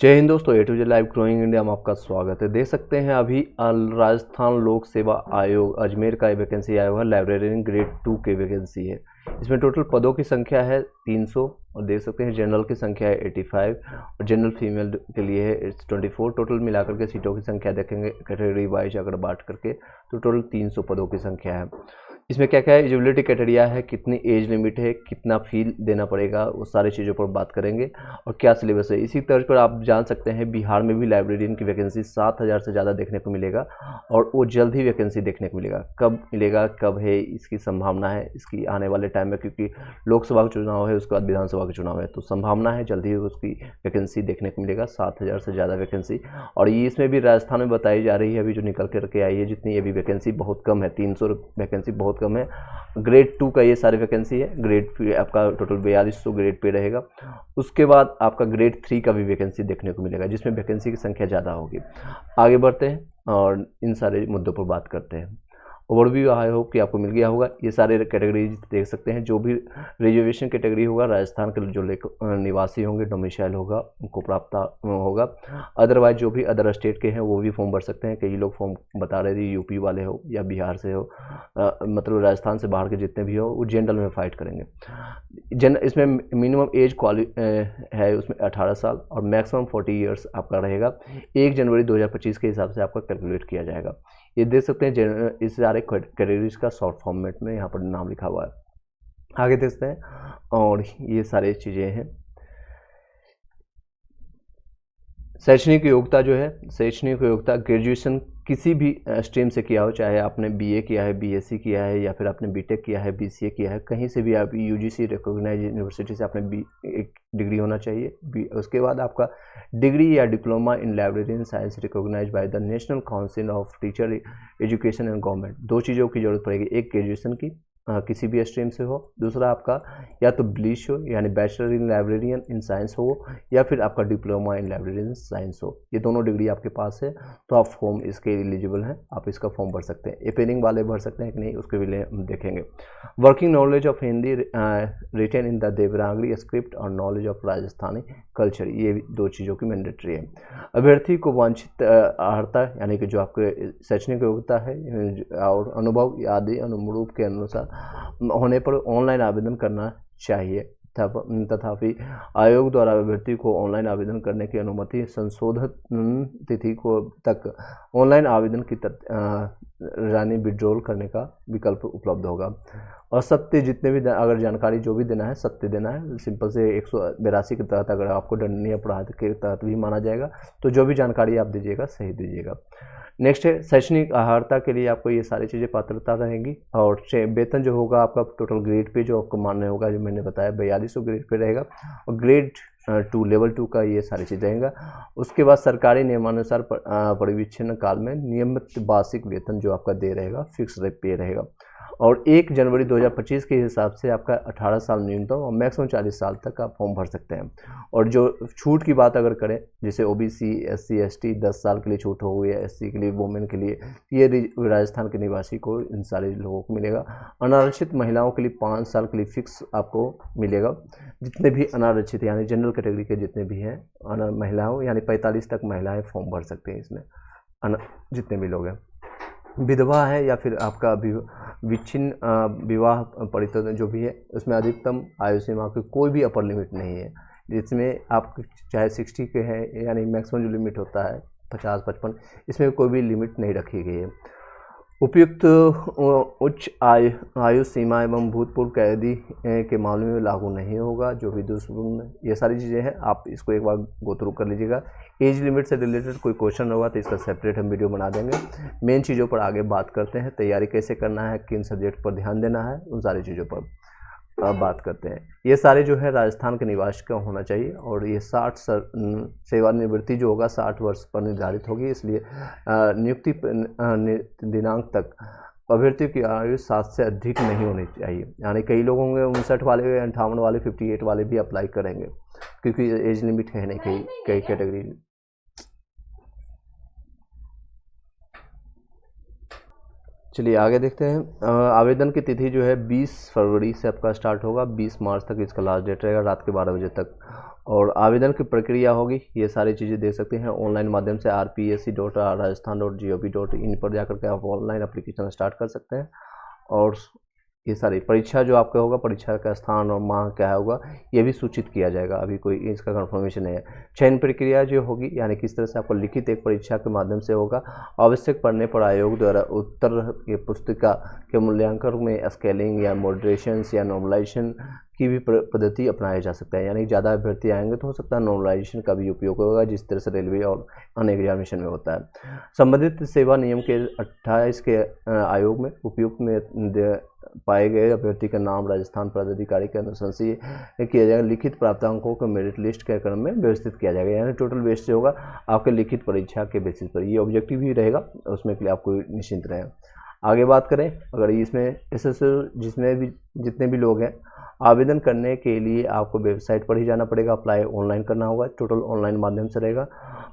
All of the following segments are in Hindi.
जय हिंद दोस्तों, A to Z live growing India में आपका स्वागत है। देख सकते हैं अभी राजस्थान लोक सेवा आयोग अजमेर का वैकेंसी आया हुआ है। लाइब्रेरियन ग्रेड 2 की वैकेंसी है। इसमें टोटल पदों की संख्या है 300 और देख सकते हैं जनरल की संख्या है 85 और जनरल फीमेल के लिए है 24। टोटल मिलाकर के सीटों की संख्या देखेंगे कैटेगरी वाइज अगर बांट करके तो टोटल 300 पदों की संख्या है। इसमें क्या क्या है, एलिजिबिलिटी क्राइटेरिया है, कितनी एज लिमिट है, कितना फी देना पड़ेगा, वो सारी चीज़ों पर बात करेंगे और क्या सिलेबस है। इसी तर्ज पर आप जान सकते हैं बिहार में भी लाइब्रेरियन की वैकेंसी 7000 से ज़्यादा देखने को मिलेगा और वो जल्द ही वैकेंसी देखने को मिलेगा। कब मिलेगा, कब है, इसकी संभावना है इसकी आने वाले टाइम में, क्योंकि लोकसभा का चुनाव है, उसके बाद विधानसभा का चुनाव है, तो संभावना है जल्द ही उसकी वैकेंसी देखने को मिलेगा 7000 से ज़्यादा वैकेंसी। और ये इसमें भी राजस्थान में बताई जा रही है अभी जो निकल करके आई है, जितनी अभी वैकेंसी बहुत कम है, 300 वैकेंसी बहुत कम है। ग्रेड 2 का ये सारी वैकेंसी है। ग्रेड आपका टोटल 4200 ग्रेड पे रहेगा। उसके बाद आपका ग्रेड 3 का भी वैकेंसी देखने को मिलेगा, जिसमें वैकेंसी की संख्या ज़्यादा होगी। आगे बढ़ते हैं और इन सारे मुद्दों पर बात करते हैं। ओवरव्यू आई होप कि आपको मिल गया होगा। ये सारे कैटेगरीज देख सकते हैं। जो भी रिजर्वेशन कैटेगरी होगा, राजस्थान के जो निवासी होंगे, डोमिसाइल होगा, उनको प्राप्त होगा। अदरवाइज जो भी अदर स्टेट के हैं वो भी फॉर्म भर सकते हैं। कई लोग फॉर्म बता रहे थे यूपी वाले हो या बिहार से हो, मतलब राजस्थान से बाहर के जितने भी हो वो जनरल में फाइट करेंगे। इसमें मिनिमम एज है उसमें 18 साल और मैक्सिमम 40 ईयर्स आपका रहेगा। 1 जनवरी 2025 के हिसाब से आपका कैलकुलेट किया जाएगा। ये देख सकते हैं इस सारे कैटेगरीज का शॉर्ट फॉर्मेट में यहाँ पर नाम लिखा हुआ है। आगे देखते हैं और ये सारी चीज़ें हैं। शैक्षणिक योग्यता जो है, शैक्षणिक योग्यता ग्रेजुएशन किसी भी स्ट्रीम से किया हो, चाहे आपने बीए किया है, बीएससी किया है या फिर आपने बीटेक किया है, बीसीए किया है, कहीं से भी आप यूजीसी रिकॉग्नाइज यूनिवर्सिटी से आपने एक डिग्री होना चाहिए। उसके बाद आपका डिग्री या diploma in librarian science recognise by the national council of teacher education and government. 2 चीज़ों की जरूरत पड़ेगी, एक ग्रेजुएशन की किसी भी स्ट्रीम से हो, दूसरा आपका या तो ब्लिश हो यानी bachelor in librarian in science हो या फिर आपका डिप्लोमा इन लाइब्रेरियन साइंस हो। ये दोनों डिग्री आपके पास है तो आप फॉर्म इसके एलिजिबल हैं, आप इसका फॉर्म भर सकते हैं। अपेयरिंग वाले भर सकते हैं कि नहीं उसके भी हम देखेंगे। Working knowledge of Hindi written in the Devanagari script और नॉलेज ऑफ राजस्थानी कल्चर, ये 2 चीज़ों की मैंडेटरी है। अभ्यर्थी को वांछित अर्हता यानी कि जो आपके शैक्षणिक योग्यता है और अनुभव आदि अनुरूप के अनुसार होने पर ऑनलाइन आवेदन करना चाहिए। तथापि आयोग द्वारा अभ्यर्थी को ऑनलाइन आवेदन करने की अनुमति संशोधित तिथि को तक ऑनलाइन आवेदन की रानी विड्रॉल करने का विकल्प उपलब्ध होगा। और सत्य जितने भी अगर जानकारी जो भी देना है सत्य देना है। सिंपल से 182 के तहत अगर आपको दंडनीय अपराध के तहत भी माना जाएगा तो जो भी जानकारी आप दीजिएगा सही दीजिएगा। नेक्स्ट है शैक्षणिक अर्हता के लिए आपको ये सारी चीज़ें पात्रता रहेंगी। और वेतन जो होगा आपका टोटल ग्रेड पे जो आपको मान्य होगा, जो मैंने बताया 4200 ग्रेड पे रहेगा और ग्रेड 2 लेवल 2 का ये सारी चीज़ रहेगा। उसके बाद सरकारी नियमानुसार परिवीक्षण काल में नियमित वार्षिक वेतन जो आपका दे रहेगा, फिक्स पे रहेगा। और 1 जनवरी 2025 के हिसाब से आपका 18 साल न्यूनतम और मैक्सिमम 40 साल तक आप फॉर्म भर सकते हैं। और जो छूट की बात अगर करें, जैसे ओबीसी, एससी, एसटी 10 साल के लिए छूट हो गई है, एससी के लिए, वुमेन के लिए, ये राजस्थान के निवासी को इन सारे लोगों को मिलेगा। अनारक्षित महिलाओं के लिए 5 साल के लिए फिक्स आपको मिलेगा। जितने भी अनारक्षित यानी जनरल कैटेगरी के जितने भी हैं महिलाओं यानी 45 तक महिलाएँ फॉर्म भर सकते हैं इसमें, जितने भी लोग हैं। विधवा है या फिर आपका विच्छिन्न विवाह परिवर्तन जो भी है, उसमें अधिकतम आयु सीमा की कोई भी अपर लिमिट नहीं है, जिसमें आप चाहे 60 के हैं यानी मैक्सिमम जो लिमिट होता है 50-55, इसमें कोई भी लिमिट नहीं रखी गई है। उपयुक्त उच्च आयु सीमा एवं भूतपूर्व कैदी के मामले में लागू नहीं होगा। जो भी दुष्पूर्ण ये सारी चीज़ें हैं, आप इसको एक बार गो थ्रू कर लीजिएगा। एज लिमिट से रिलेटेड कोई क्वेश्चन होगा तो इसका सेपरेट हम वीडियो बना देंगे। मेन चीज़ों पर आगे बात करते हैं, तैयारी कैसे करना है, किन सब्जेक्ट पर ध्यान देना है, उन सारी चीज़ों पर बात करते हैं। ये सारे जो है राजस्थान के निवासी का होना चाहिए और ये 60 सेवानिवृत्ति जो होगा 60 वर्ष पर निर्धारित होगी, इसलिए नियुक्ति दिनांक तक अभ्यर्थियों की आयु 60 से अधिक नहीं होनी चाहिए। यानी कई लोग होंगे 59 वाले, 58 वाले, 58 वाले भी अप्लाई करेंगे क्योंकि एज लिमिट है नहीं कई कैटेगरी। चलिए आगे देखते हैं। आवेदन की तिथि जो है 20 फरवरी से आपका स्टार्ट होगा, 20 मार्च तक इसका लास्ट डेट रहेगा, रात के 12 बजे तक। और आवेदन की प्रक्रिया होगी, ये सारी चीज़ें देख सकते हैं ऑनलाइन माध्यम से rpsc.rajasthan.gov.in पर जाकर के आप ऑनलाइन एप्लीकेशन स्टार्ट कर सकते हैं। और ये सारी परीक्षा जो आपका होगा, परीक्षा का स्थान और माह क्या होगा ये भी सूचित किया जाएगा, अभी कोई इसका कंफर्मेशन नहीं है। चयन प्रक्रिया जो होगी यानी किस तरह से आपको लिखित एक परीक्षा के माध्यम से होगा, आवश्यक पड़ने पर आयोग द्वारा उत्तर की पुस्तिका के मूल्यांकन में स्केलिंग या मॉडरेशन या नॉर्मलाइजेशन की भी पद्धति अपनाया जा सकता है। यानी ज़्यादा अभ्यर्थी आएंगे तो हो सकता है नॉर्मलाइजेशन का भी उपयोग होगा, जिस तरह से रेलवे और अन्य एग्जामिनेशन में होता है। संबंधित सेवा नियम के 28 के आयोग में उपयुक्त में पाए गए अभ्यर्थी का नाम राजस्थान पदाधिकारी के अनुशंसीय किया जाएगा। लिखित प्राप्तांकों को मेरिट लिस्ट के क्रम में व्यवस्थित किया जाएगा, यानी टोटल बेस से होगा आपके लिखित परीक्षा के बेसिस पर। ये ऑब्जेक्टिव ही रहेगा, उसमें के लिए आपको निश्चिंत रहें। आगे बात करें, अगर इसमें जिसमें भी जितने भी लोग हैं, आवेदन करने के लिए आपको वेबसाइट पर ही जाना पड़ेगा, अप्लाई ऑनलाइन करना होगा, टोटल ऑनलाइन माध्यम से रहेगा।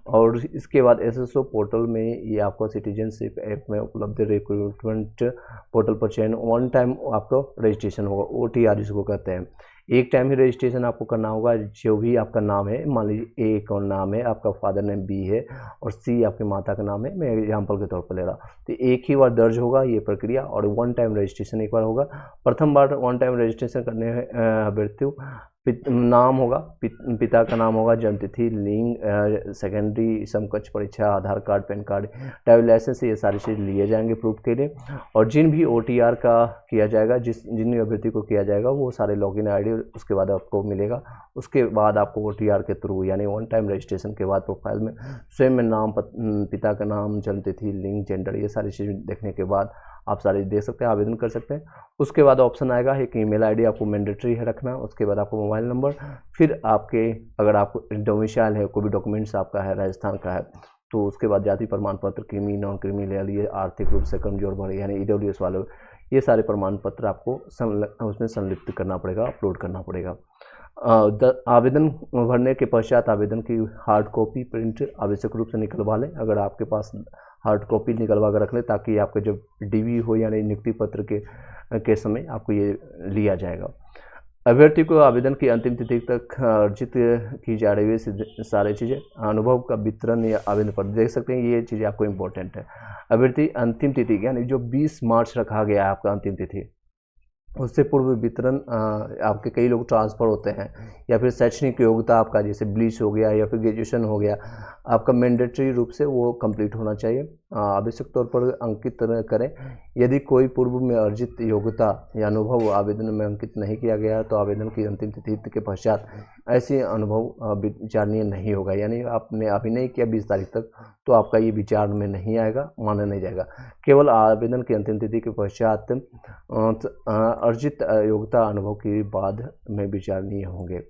और इसके बाद एसएसओ पोर्टल में ये आपको सिटीजनशिप ऐप में उपलब्ध रिक्रूटमेंट पोर्टल पर चयन वन टाइम आपको रजिस्ट्रेशन होगा, OTR जिसको कहते हैं। एक टाइम ही रजिस्ट्रेशन आपको करना होगा। जो भी आपका नाम है, मान लीजिए ए का नाम है, आपका फादर नेम B है और C आपके माता का नाम है, मैं एग्जांपल के तौर पर ले रहा, तो एक ही बार दर्ज होगा ये प्रक्रिया और वन टाइम रजिस्ट्रेशन एक बार होगा। प्रथम बार वन टाइम रजिस्ट्रेशन करने अभ्यर्थी नाम होगा, पिता का नाम होगा, जन्मतिथि, लिंग, सेकेंडरी समकक्ष परीक्षा, Aadhaar card, PAN card, driving licence, ये सारी चीज़ लिए जाएंगे प्रूफ के लिए। और जिन भी OTR का किया जाएगा, जिन अभ्यर्थी को किया जाएगा, वो सारे लॉगिन ID उसके बाद आपको मिलेगा। उसके बाद आपको OTR के थ्रू यानी वन टाइम रजिस्ट्रेशन के बाद प्रोफाइल में स्वयं में नाम, पिता का नाम, जन्मतिथि, लिंग, जेंडर, ये सारी चीज़ देखने के बाद आप सारे देख सकते हैं, आवेदन कर सकते हैं। उसके बाद ऑप्शन आएगा, एक ईमेल ID आपको मैंडेटरी है रखना, उसके बाद आपको मोबाइल नंबर, फिर आपके अगर आपको डोमिसाइल है, कोई भी डॉक्यूमेंट्स आपका है राजस्थान का है, तो उसके बाद जाति प्रमाण पत्र, क्रीमी नॉन क्रीमी ले लिए, आर्थिक रूप से कमजोर वर्ग यानी EWS वाले, ये सारे प्रमाण पत्र आपको उसमें संलिप्त करना पड़ेगा, अपलोड करना पड़ेगा। आवेदन भरने के पश्चात आवेदन की हार्ड कॉपी प्रिंट आवश्यक रूप से निकलवा लें, अगर आपके पास हार्ड कॉपी निकलवा कर रख लें, ताकि आपके जब DV हो यानी नियुक्ति पत्र के समय आपको ये लिया जाएगा। अभ्यर्थी को आवेदन की अंतिम तिथि तक अर्जित की जा रही है सारी चीज़ें, अनुभव का वितरण या आवेदन पर देख सकते हैं, ये चीज़ें आपको इम्पोर्टेंट है। अभ्यर्थी अंतिम तिथि यानी जो 20 मार्च रखा गया है आपका अंतिम तिथि, उससे पूर्व वितरण आपके कई लोग ट्रांसफ़र होते हैं, या फिर शैक्षणिक योग्यता आपका जैसे ब्लीच हो गया या फिर ग्रेजुएशन हो गया, आपका मैंडेटरी रूप से वो कंप्लीट होना चाहिए। आवश्यक तौर पर अंकित करें। यदि कोई पूर्व में अर्जित योग्यता या अनुभव आवेदन में अंकित नहीं किया गया तो आवेदन की अंतिम तिथि के पश्चात ऐसे अनुभव विचारणीय नहीं होगा। यानी आपने अभी नहीं किया 20 तारीख तक, तो आपका ये विचार में नहीं आएगा, माना नहीं जाएगा। केवल आवेदन की अंतिम तिथि के पश्चात अर्जित योग्यता अनुभव के बाद में विचारणीय होंगे।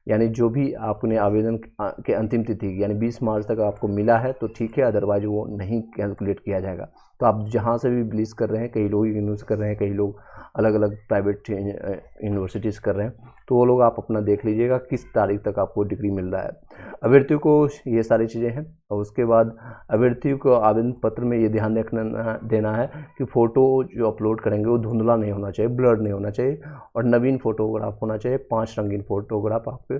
यानी जो भी आपने आवेदन के अंतिम तिथि यानी 20 मार्च तक आपको मिला है तो ठीक है, अदरवाइज वो नहीं कैलकुलेट किया जाएगा। तो आप जहाँ से भी रिलीज कर रहे हैं, कई लोग यूनिवर्सिटी कर रहे हैं, कई लोग अलग अलग प्राइवेट यूनिवर्सिटीज़ कर रहे हैं, तो वो लोग आप अपना देख लीजिएगा किस तारीख तक आपको डिग्री मिल रहा है। अभ्यर्थियों को ये सारी चीज़ें हैं। और उसके बाद अभ्यर्थियों को आवेदन पत्र में ये ध्यान देना है कि फ़ोटो जो अपलोड करेंगे वो धुंधला नहीं होना चाहिए, ब्लर नहीं होना चाहिए, और नवीन फोटोग्राफ होना चाहिए। 5 रंगीन फोटोग्राफ आप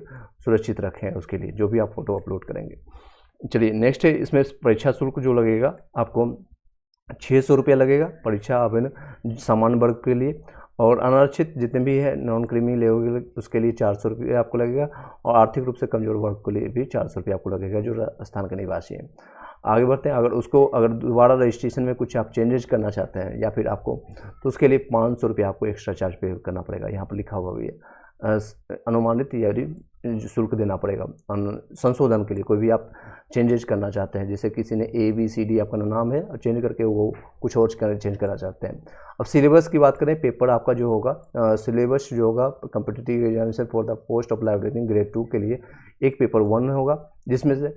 सुरक्षित रखें उसके लिए, जो भी आप फ़ोटो अपलोड करेंगे। चलिए नेक्स्ट है, इसमें परीक्षा शुल्क जो लगेगा आपको 600 रुपया लगेगा परीक्षा आवेदन सामान्य वर्ग के लिए, और अनारक्षित जितने भी है नॉन क्रीमी लेवल उसके लिए 400 रुपये आपको लगेगा, और आर्थिक रूप से कमजोर वर्ग के लिए भी 400 रुपये आपको लगेगा जो राजस्थान के निवासी हैं। आगे बढ़ते हैं, अगर दोबारा रजिस्ट्रेशन में कुछ आप चेंजेस करना चाहते हैं या फिर आपको, तो उसके लिए 500 रुपये आपको एक्स्ट्रा चार्ज पे करना पड़ेगा। यहाँ पर लिखा हुआ भी है अनुमानित यानी शुल्क देना पड़ेगा संशोधन के लिए। कोई भी आप चेंजेस करना चाहते हैं, जैसे किसी ने ABCD आपका नाम है और चेंज करके वो कुछ और चेंज करना चाहते हैं। अब सिलेबस की बात करें, पेपर आपका जो होगा सिलेबस जो होगा competitive examination for the post of librarian grade 2 के लिए एक पेपर 1 होगा, जिसमें से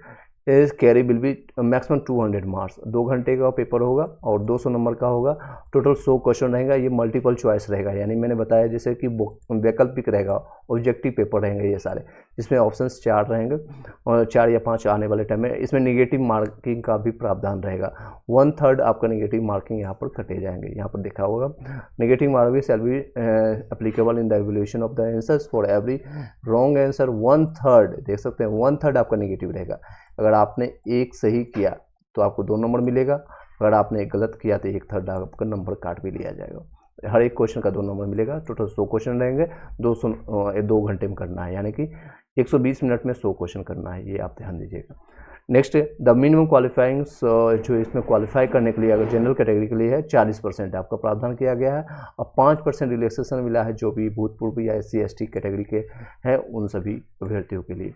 इस carry will be maximum 200 marks. 2 घंटे का पेपर होगा और 200 नंबर का होगा। टोटल 100 क्वेश्चन रहेगा। ये मल्टीपल चॉइस रहेगा, यानी मैंने बताया जैसे कि वैकल्पिक रहेगा, ऑब्जेक्टिव पेपर रहेंगे ये सारे, जिसमें ऑप्शंस 4 रहेंगे और 4 या 5 आने वाले टाइम में। इसमें निगेटिव मार्किंग का भी प्रावधान रहेगा। 1/3 आपका निगेटिव मार्किंग यहाँ पर कटे जाएंगे। यहाँ पर देखा होगा negative marking shall be applicable in the evolution of the answers for every wrong answer 1/3। देख सकते हैं 1/3 आपका निगेटिव रहेगा। अगर आपने एक सही किया तो आपको 2 नंबर मिलेगा, अगर आपने एक गलत किया तो 1/3 आपका नंबर काट भी लिया जाएगा। हर एक क्वेश्चन का 2 नंबर मिलेगा। टोटल 100 क्वेश्चन रहेंगे। 2 घंटे में करना है, यानी कि 120 मिनट में 100 क्वेश्चन करना है। ये आप ध्यान दीजिएगा। नेक्स्ट द मिनिमम क्वालिफाइंग, जो इसमें क्वालिफाई करने के लिए अगर जनरल कैटेगरी के लिए है 40% आपका प्रावधान किया गया है और 5% रिलैक्सेशन मिला है जो भी भूतपूर्व या SC/ST कैटेगरी के हैं उन सभी अभ्यर्थियों के लिए।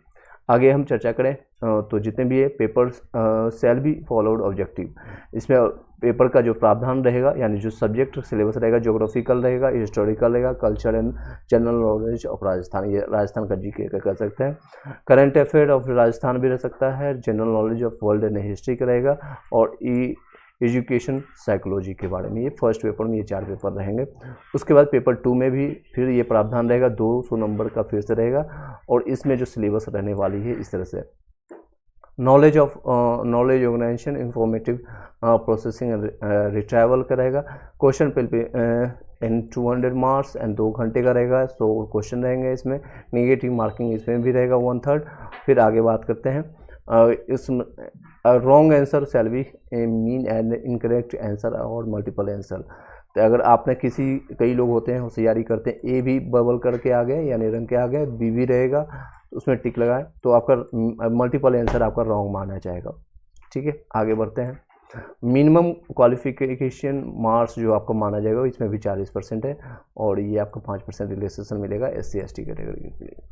आगे हम चर्चा करें तो जितने भी ये papers shall be followed objective, इसमें पेपर का जो प्रावधान रहेगा, यानी जो सब्जेक्ट सिलेबस रहेगा, ज्योग्राफिकल रहेगा, हिस्टोरिकल रहेगा, culture and general knowledge of Rajasthan, ये राजस्थान का GK का कर सकते हैं। करंट अफेयर ऑफ राजस्थान भी रह सकता है, general knowledge of world and history का रहेगा और एजुकेशन साइकोलॉजी के बारे में। ये फर्स्ट पेपर में ये 4 पेपर रहेंगे। उसके बाद पेपर 2 में भी फिर ये प्रावधान रहेगा, 200 नंबर का फिर से रहेगा और इसमें जो सिलेबस रहने वाली है इस तरह से knowledge organisation, informative processing, retrieval का रहेगा। क्वेश्चन पे इन 200 मार्क्स एंड 2 घंटे का रहेगा। 100 क्वेश्चन रहेंगे इसमें। निगेटिव मार्किंग इसमें भी रहेगा 1/3। फिर आगे बात करते हैं इसमें wrong answer shall be mean and incorrect answer और मल्टीपल आंसर। तो अगर आपने कई लोग होते हैं होशियारी करते हैं, ए भी बबल करके आ गए यानी रंग के आ गए, बी भी रहेगा तो उसमें टिक लगाएं तो आपका मल्टीपल आंसर आपका रॉन्ग माना जाएगा। ठीक है, आगे बढ़ते हैं। मिनिमम क्वालिफिकेशन मार्क्स जो आपको माना जाएगा इसमें भी 40% है और ये आपको 5% रिलैक्सेशन मिलेगा SC/ST कैटेगरी के लिए।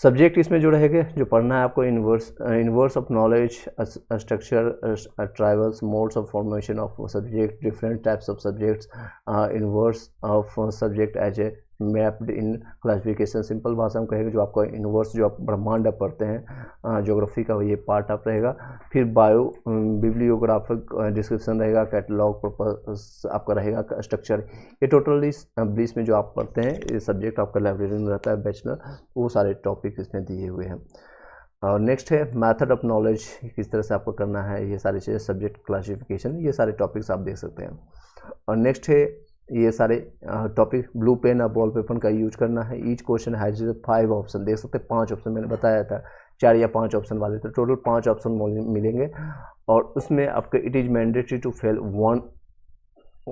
सब्जेक्ट इसमें जो रहेगा, जो पढ़ना है आपको, इनवर्स ऑफ नॉलेज, स्ट्रक्चर, ट्राइवल्स, modes of formation of subject, different types of subjects, inverse of subject as a mapped in classification. Simple भाषा में कहेगा जो आपका इनवर्स जो आप ब्रह्मांड आप पढ़ते हैं ज्योग्राफी का, ये पार्ट आप रहेगा। फिर बायो बिब्लियोग्राफिक डिस्क्रिप्शन रहेगा, कैटलॉग पर्पस आपका रहेगा, स्ट्रक्चर। ये टोटली 20 में जो आप पढ़ते हैं ये सब्जेक्ट आपका लाइब्रेरी में रहता है बैचलर, वो सारे टॉपिक इसमें दिए हुए हैं। और नेक्स्ट है मेथड ऑफ नॉलेज, किस तरह से आपको करना है, ये सारी चीज़ें, सब्जेक्ट क्लासिफिकेशन, ये सारे टॉपिक्स आप देख सकते हैं। और नेक्स्ट है ये सारे टॉपिक, ब्लू पेन और बॉल पेपर का यूज करना है। ईच क्वेश्चन हैज 5 ऑप्शन, देख सकते हैं 5 ऑप्शन मैंने बताया था, 4 या 5 ऑप्शन वाले, तो टोटल 5 ऑप्शन मिलेंगे और उसमें आपको it is mandatory to fill 1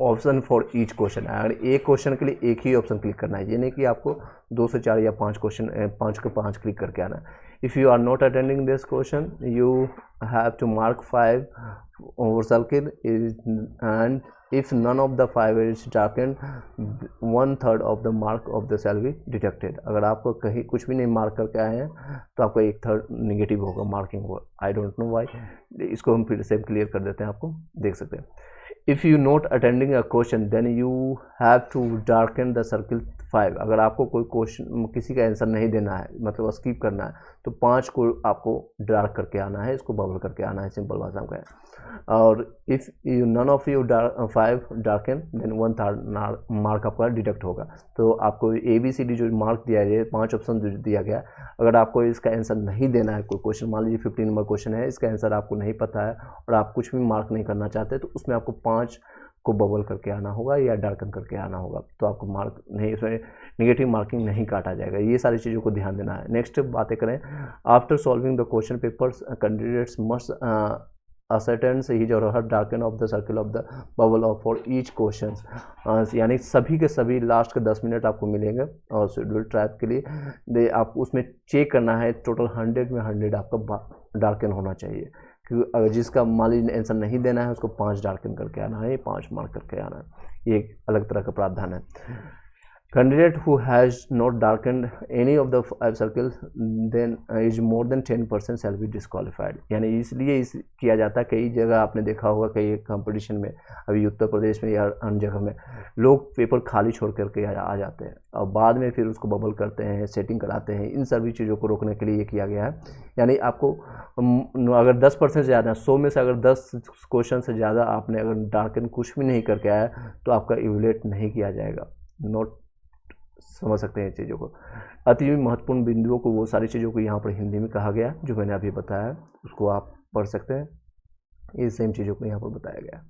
option for each question. अगर एक क्वेश्चन के लिए एक ही ऑप्शन क्लिक करना है, ये नहीं कि आपको 2 से 4 या 5 क्वेश्चन 5 के 5 क्लिक करके आना है। If you are not attending this question you have to mark 5 over circle and if none of the 5 is darkened 1/3 of the mark of the shall be deducted। अगर आपको कहीं कुछ भी नहीं मार्क करके आए हैं तो आपका 1/3 निगेटिव होगा मार्किंग होगा। आई डोंट नो वाई, इसको हम फिर से क्लियर कर देते हैं, आपको देख सकते हैं। If you not attending a question then you have to darken the circle 5। अगर आपको कोई क्वेश्चन किसी का आंसर नहीं देना है, मतलब स्किप करना है, तो 5 को आपको डार्क करके आना है, इसको बबल करके आना है, सिंपल भाषा में कहें। और if you none of you 5 darken then 1/3 mark आपका डिडक्ट होगा। तो आपको ABCD जो मार्क दिया गया, 5 ऑप्शन जो दिया गया, अगर आपको इसका आंसर नहीं देना है, कोई क्वेश्चन मान लीजिए 15 नंबर क्वेश्चन है, इसका आंसर आपको नहीं पता है और आप कुछ भी मार्क नहीं करना चाहते, तो उसमें आपको 5 को बबल करके आना होगा या डार्कन करके आना होगा, तो आपको मार्क नहीं, इसमें निगेटिव मार्किंग नहीं काटा जाएगा। ये सारी चीज़ों को ध्यान देना है। नेक्स्ट बातें करें, after solving the question papers candidates must ascertains his or her darken of the circle of the bubble of for each questions। यानी सभी के सभी लास्ट के 10 मिनट आपको मिलेंगे और शेड्यूल ट्रैप के लिए आप उसमें चेक करना है, टोटल 100 में 100 आपका डार्कन होना चाहिए, क्योंकि अगर जिसका मान लीजिए आंसर नहीं देना है उसको 5 डार्कन करके आना है, 5 मार्क करके आना है, ये एक अलग तरह का प्रावधान है। Candidate who has not darkened any of the 5 circles then is more than 10% shall be disqualified। यानी इसलिए किया जाता है, कई जगह आपने देखा होगा, कई कंपटीशन में, अभी उत्तर प्रदेश में या अन्य जगह में लोग पेपर खाली छोड़ करके आ जाते हैं और बाद में फिर उसको बबल करते हैं, सेटिंग कराते हैं। इन सभी चीज़ों को रोकने के लिए ये किया गया है। यानी आपको अगर 10% से ज़्यादा, 100 में से अगर 10 क्वेश्चन से ज़्यादा आपने अगर डार्कन कुछ भी नहीं करके आया तो आपका इवेलुएट नहीं किया जाएगा। नोट समझ सकते हैं चीज़ों को। अति महत्वपूर्ण बिंदुओं को, वो सारी चीज़ों को यहाँ पर हिंदी में कहा गया जो मैंने अभी बताया, उसको आप पढ़ सकते हैं। ये सेम चीज़ों को यहाँ पर बताया गया।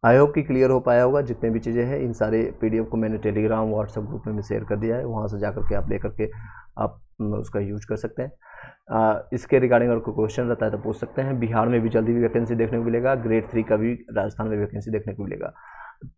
आई होप कि क्लियर हो पाया होगा। जितने भी चीज़ें हैं इन सारे पीडीएफ को मैंने टेलीग्राम व्हाट्सएप ग्रुप में भी शेयर कर दिया है, वहाँ से जा करके आप लेकर के आप उसका यूज कर सकते हैं। इसके रिगार्डिंग अगर कोई क्वेश्चन रहता है तो पूछ सकते हैं। बिहार में भी जल्दी भी वैकेंसी देखने को मिलेगा, ग्रेड 3 का भी राजस्थान में वैकेंसी देखने को मिलेगा।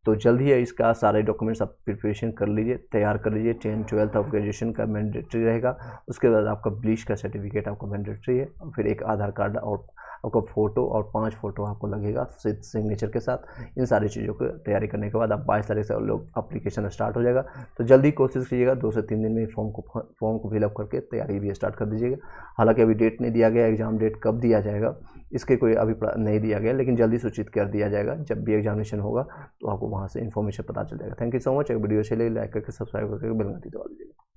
तो जल्द ही इसका सारे डॉक्यूमेंट्स आप प्रिपरेशन कर लीजिए, तैयार कर लीजिए। 10-12 ऑफ ग्रेजुएशन का मैंडेटरी रहेगा। उसके बाद आपका ब्लीच का सर्टिफिकेट आपको मैंडेटरी है, और फिर एक आधार कार्ड और आपका फ़ोटो और 5 फ़ोटो आपको लगेगा सिग्नेचर के साथ। इन सारी चीज़ों को तैयारी करने के बाद आप 22 तारीख से लोग एप्लीकेशन स्टार्ट हो जाएगा। तो जल्दी कोशिश कीजिएगा 2 से 3 दिन में फॉर्म को फिलअप करके तैयारी भी स्टार्ट कर दीजिएगा। हालांकि अभी डेट नहीं दिया गया, एग्ज़ाम डेट कब दिया जाएगा इसके कोई अभी नहीं दिया गया, लेकिन जल्दी सूचित कर दिया जाएगा। जब भी एग्जामिनेशन होगा तो आपको वहाँ से इन्फॉर्मेशन पता चल जाएगा। Thank you so much. एक वीडियो अच्छी लगी लाइक करके सब्सक्राइब करके बेल घंटी दबा दीजिएगा।